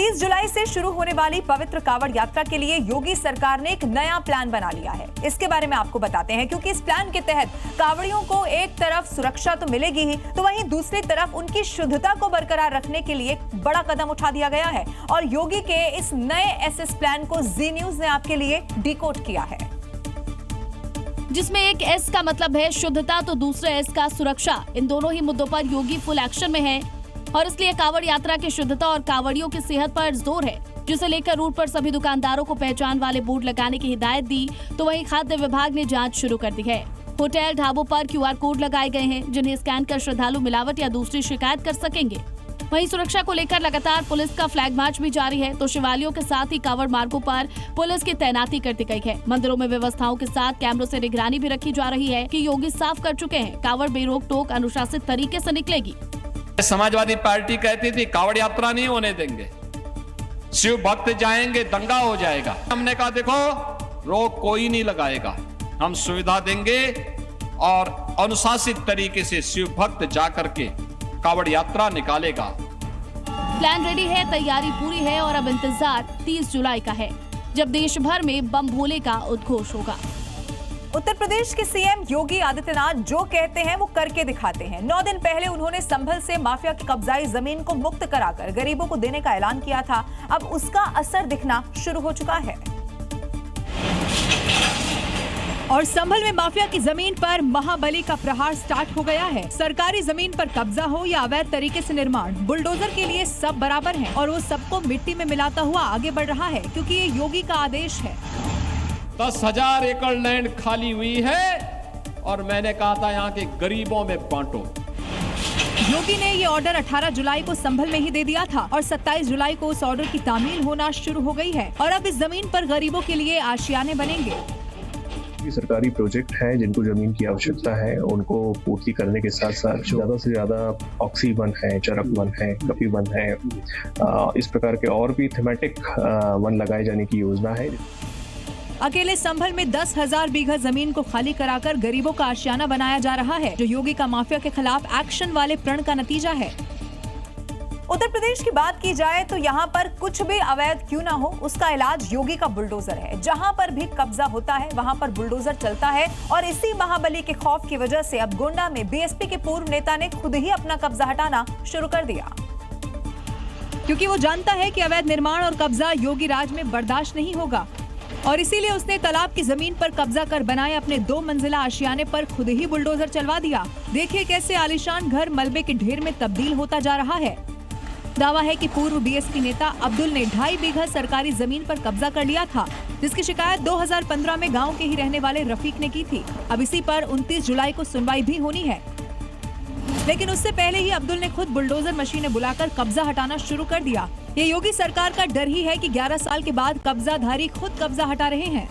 30 जुलाई से शुरू होने वाली पवित्र कांवड़ यात्रा के लिए योगी सरकार ने एक नया प्लान बना लिया है। इसके बारे में आपको बताते हैं, क्योंकि इस प्लान के तहत कांवड़ियों को एक तरफ सुरक्षा तो मिलेगी ही, तो वहीं दूसरी तरफ उनकी शुद्धता को बरकरार रखने के लिए बड़ा कदम उठा दिया गया है। और योगी के इस नए एसएस प्लान को जी न्यूज ने आपके लिए डिकोड किया है, जिसमें एक एस का मतलब है शुद्धता तो दूसरे एस का सुरक्षा। इन दोनों ही मुद्दों पर योगी फुल एक्शन में है और इसलिए कांवड़ यात्रा की शुद्धता और कांवड़ियों की सेहत पर जोर है, जिसे लेकर रूट पर सभी दुकानदारों को पहचान वाले बोर्ड लगाने की हिदायत दी। तो वहीं खाद्य विभाग ने जांच शुरू कर दी है। होटल ढाबों पर QR कोड लगाए गए हैं, जिन्हें स्कैन कर श्रद्धालु मिलावट या दूसरी शिकायत कर सकेंगे। वहीं सुरक्षा को लेकर लगातार पुलिस का फ्लैग मार्च भी जारी है, तो शिवालयों के साथ ही कांवड़ मार्गों पर पुलिस की तैनाती कर दी गई है। मंदिरों में व्यवस्थाओं के साथ कैमरों से निगरानी भी रखी जा रही है कि योगी साफ कर चुके हैं, कांवड़ बेरोक टोक अनुशासित तरीके से निकलेगी। समाजवादी पार्टी कहती थी कांवड़ यात्रा नहीं होने देंगे, शिव भक्त जाएंगे दंगा हो जाएगा। हमने कहा देखो रोक कोई नहीं लगाएगा, हम सुविधा देंगे और अनुशासित तरीके से शिव भक्त जाकर के कांवड़ यात्रा निकालेगा। प्लान रेडी है, तैयारी पूरी है और अब इंतजार 30 जुलाई का है, जब देश भर में बम भोले का उद्घोष होगा। उत्तर प्रदेश के सीएम योगी आदित्यनाथ जो कहते हैं वो करके दिखाते हैं। 9 दिन पहले उन्होंने संभल से माफिया की कब्जाई जमीन को मुक्त कराकर गरीबों को देने का ऐलान किया था। अब उसका असर दिखना शुरू हो चुका है और संभल में माफिया की जमीन पर महाबली का प्रहार स्टार्ट हो गया है। सरकारी जमीन पर कब्जा हो या अवैध तरीके से निर्माण, बुलडोजर के लिए सब बराबर हैं और वो सबको मिट्टी में मिलाता हुआ आगे बढ़ रहा है, क्योंकि ये योगी का आदेश है। 10,000 एकड़ लैंड खाली हुई है और मैंने कहा था यहाँ के गरीबों में बांटो। योगी ने ये ऑर्डर 18 जुलाई को संभल में ही दे दिया था और 27 जुलाई को उस ऑर्डर की तामील होना शुरू हो गई है और अब इस जमीन पर गरीबों के लिए आशियाने बनेंगे। सरकारी प्रोजेक्ट है जिनको जमीन की आवश्यकता है, उनको पूर्ति करने के साथ साथ ज्यादा से ज्यादा ऑक्सी वन है, चरक वन है, कपी वन है, इस प्रकार के और भी थीमेटिक वन लगाए जाने की योजना है। अकेले संभल में 10,000 बीघा जमीन को खाली कराकर गरीबों का आशियाना बनाया जा रहा है, जो योगी का माफिया के खिलाफ एक्शन वाले प्रण का नतीजा है। उत्तर प्रदेश की बात की जाए तो यहाँ पर कुछ भी अवैध क्यों ना हो, उसका इलाज योगी का बुलडोजर है। जहाँ पर भी कब्जा होता है वहाँ पर बुलडोजर चलता है और इसी महाबली के खौफ की वजह से अब गोंडा में बीएसपी के पूर्व नेता ने खुद ही अपना कब्जा हटाना शुरू कर दिया, क्योंकि वो जानता है कि अवैध निर्माण और कब्जा योगी राज में बर्दाश्त नहीं होगा और इसीलिए उसने तालाब की जमीन पर कब्जा कर बनाए अपने 2 मंजिला आशियाने पर खुद ही बुलडोजर चलवा दिया। देखिए कैसे आलीशान घर मलबे के ढेर में तब्दील होता जा रहा है। दावा है कि पूर्व बीएसपी नेता अब्दुल ने 2.5 बीघा सरकारी जमीन पर कब्जा कर लिया था, जिसकी शिकायत 2015 में गांव के ही रहने वाले रफीक ने की थी। अब इसी पर 29 जुलाई को सुनवाई भी होनी है, लेकिन उससे पहले ही अब्दुल ने खुद बुलडोजर मशीनें बुलाकर कब्जा हटाना शुरू कर दिया। ये योगी सरकार का डर ही है कि 11 साल के बाद कब्जाधारी खुद कब्जा हटा रहे हैं।